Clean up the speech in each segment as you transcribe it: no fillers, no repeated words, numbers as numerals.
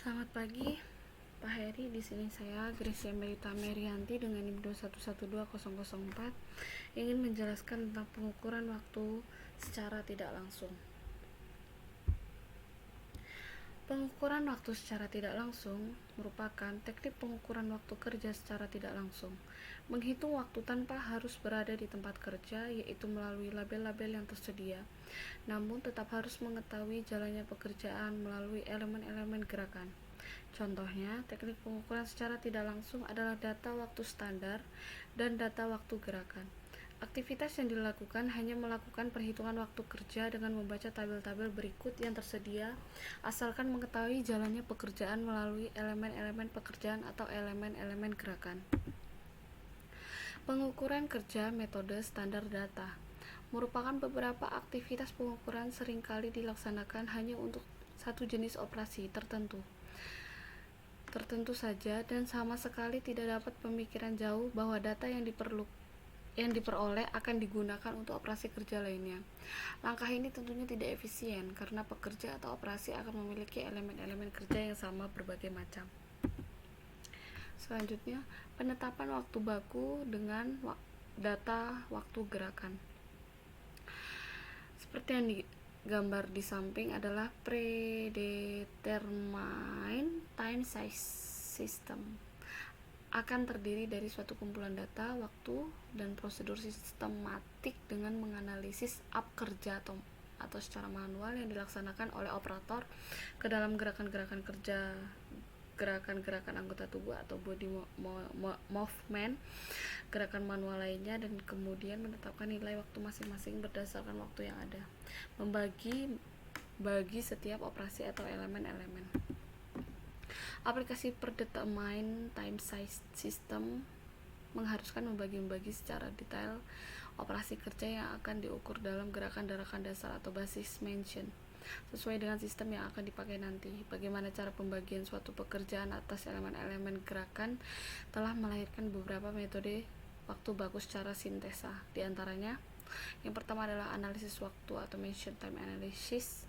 Selamat pagi, Pak Heri. Di sini saya Gracia Melita Merianti dengan NIM 2112004 ingin menjelaskan tentang pengukuran waktu secara tidak langsung. Pengukuran waktu secara tidak langsung merupakan teknik pengukuran waktu kerja secara tidak langsung, menghitung waktu tanpa harus berada di tempat kerja, yaitu melalui label-label yang tersedia, namun tetap harus mengetahui jalannya pekerjaan melalui elemen-elemen gerakan. Contohnya, teknik pengukuran secara tidak langsung adalah data waktu standar dan data waktu gerakan. Aktivitas yang dilakukan hanya melakukan perhitungan waktu kerja dengan membaca tabel-tabel berikut yang tersedia, asalkan mengetahui jalannya pekerjaan melalui elemen-elemen pekerjaan atau elemen-elemen gerakan. Pengukuran kerja metode standar data merupakan beberapa aktivitas pengukuran seringkali dilaksanakan hanya untuk satu jenis operasi tertentu saja dan sama sekali tidak dapat pemikiran jauh bahwa data yang diperoleh akan digunakan untuk operasi kerja lainnya. Langkah ini tentunya tidak efisien karena pekerja atau operasi akan memiliki elemen-elemen kerja yang sama berbagai macam. Selanjutnya, penetapan waktu baku dengan data waktu gerakan. Seperti yang digambar di samping adalah predetermined time size system akan terdiri dari suatu kumpulan data, waktu, dan prosedur sistematik dengan menganalisis up kerja atau secara manual yang dilaksanakan oleh operator ke dalam gerakan-gerakan kerja, gerakan-gerakan anggota tubuh atau body movement, gerakan manual lainnya, dan kemudian menetapkan nilai waktu masing-masing berdasarkan waktu yang ada, membagi setiap operasi atau elemen-elemen. Aplikasi predetermined time size system mengharuskan membagi secara detail operasi kerja yang akan diukur dalam gerakan-gerakan dasar atau basis mention sesuai dengan sistem yang akan dipakai nanti. Bagaimana cara pembagian suatu pekerjaan atas elemen-elemen gerakan telah melahirkan beberapa metode waktu baku secara sintesa. Di antaranya, yang pertama adalah analisis waktu atau mention time analysis.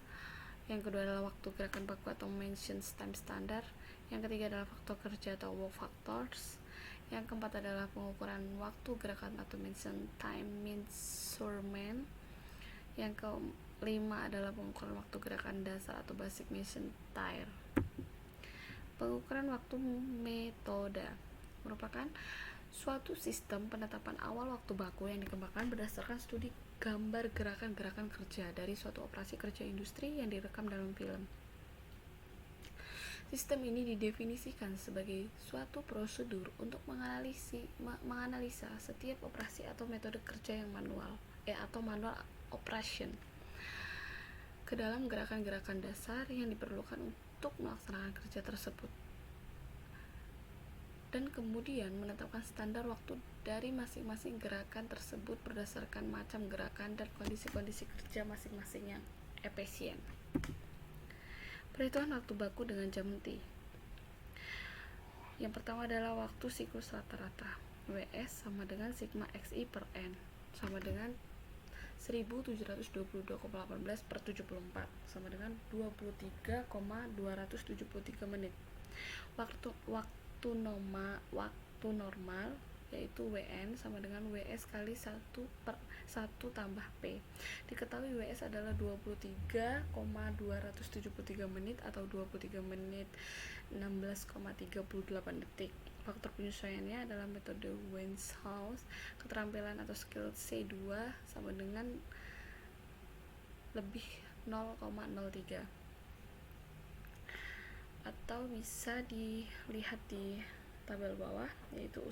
Yang kedua adalah waktu gerakan baku atau mention time standard. Yang ketiga adalah faktor kerja atau work factors. Yang keempat adalah pengukuran waktu gerakan atau mention time measurement. Yang kelima adalah pengukuran waktu gerakan dasar atau basic mention time. Pengukuran waktu metode merupakan suatu sistem penetapan awal waktu baku yang dikembangkan berdasarkan studi gambar gerakan-gerakan kerja dari suatu operasi kerja industri yang direkam dalam film. Sistem ini didefinisikan sebagai suatu prosedur untuk menganalisa setiap operasi atau metode kerja yang manual operation ke dalam gerakan-gerakan dasar yang diperlukan untuk melaksanakan kerja tersebut, dan kemudian menetapkan standar waktu dari masing-masing gerakan tersebut berdasarkan macam gerakan dan kondisi-kondisi kerja masing-masing yang efisien. Perhitungan waktu baku dengan jam T. Yang pertama adalah waktu siklus rata-rata. WS sama dengan sigma XI per N sama dengan 1722,18 per 74 sama dengan 23,273 menit. Waktu normal yaitu WN sama dengan WS kali 1 per 1 tambah P. Diketahui WS adalah 23,273 menit atau 23 menit 16,38 detik. Faktor penyesuaiannya adalah metode Weinhaus. Keterampilan atau skill C2 sama dengan lebih 0,03 atau bisa dilihat di tabel bawah, yaitu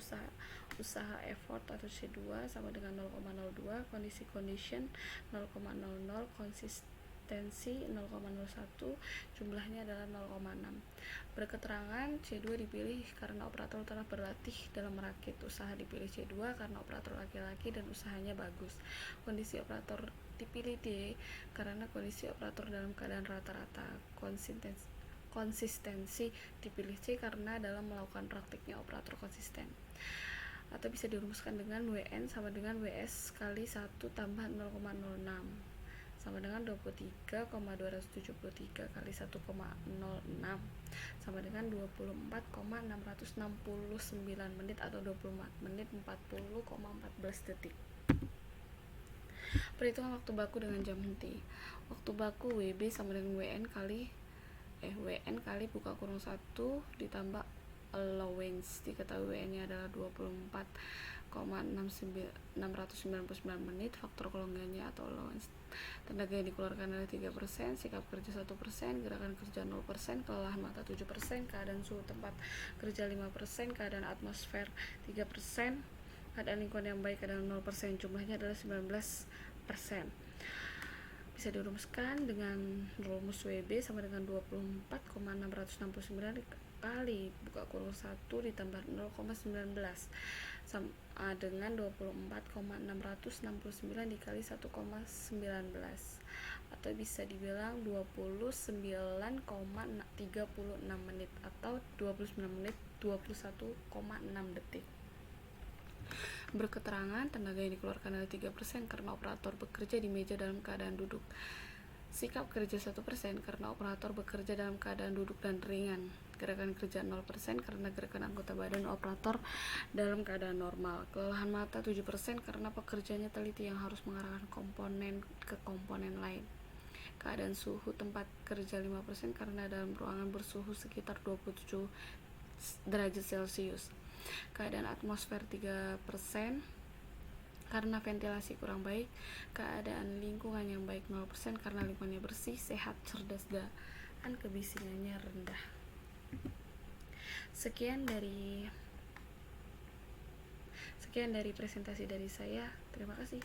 usaha effort atau C2 sama dengan 0,02, kondisi condition 0,00, konsistensi 0,01, jumlahnya adalah 0,6. Berketerangan C2 dipilih karena operator telah berlatih dalam merakit. Usaha dipilih C2 karena operator laki-laki dan usahanya bagus. Kondisi operator dipilih D karena kondisi operator dalam keadaan rata-rata. Konsistensi dipilih C karena dalam melakukan praktiknya operator konsisten. Atau bisa dirumuskan dengan WN sama dengan WS kali 1 tambah 0,06 sama dengan 23,273 kali 1,06 sama dengan 24,669 menit atau 24 menit 40,14 detik. Perhitungan waktu baku dengan jam henti. Waktu baku WB sama dengan WN kali buka kurung 1 ditambah allowance. Diketahui WN-nya adalah 24,699 menit. Faktor kelonggarannya atau allowance. Tenaga yang dikeluarkan adalah 3%, sikap kerja 1%, gerakan kerja 0%, kelelahan mata 7%, keadaan suhu tempat kerja 5%, keadaan atmosfer 3%, keadaan lingkungan yang baik adalah 0%, jumlahnya adalah 19%. Bisa dirumuskan dengan rumus WB sama dengan 24,669 kali buka kurung 1 ditambah 0,19 sama dengan 24,669 dikali 1,19, atau bisa dibilang 29,36 menit atau 29 menit 21,6 detik. Berketerangan tenaga yang dikeluarkan adalah 3% karena operator bekerja di meja dalam keadaan duduk. Sikap kerja 1% karena operator bekerja dalam keadaan duduk dan ringan. Gerakan kerja 0% karena gerakan anggota badan operator dalam keadaan normal. Kelelahan mata 7% karena pekerjanya teliti yang harus mengarahkan komponen ke komponen lain. Keadaan suhu tempat kerja 5% karena dalam ruangan bersuhu sekitar 27 derajat Celcius. Keadaan atmosfer 3% karena ventilasi kurang baik. Keadaan lingkungan yang baik 0% karena lingkungannya bersih, sehat, cerdas, dan kebisingannya rendah. Sekian dari presentasi dari saya. Terima kasih.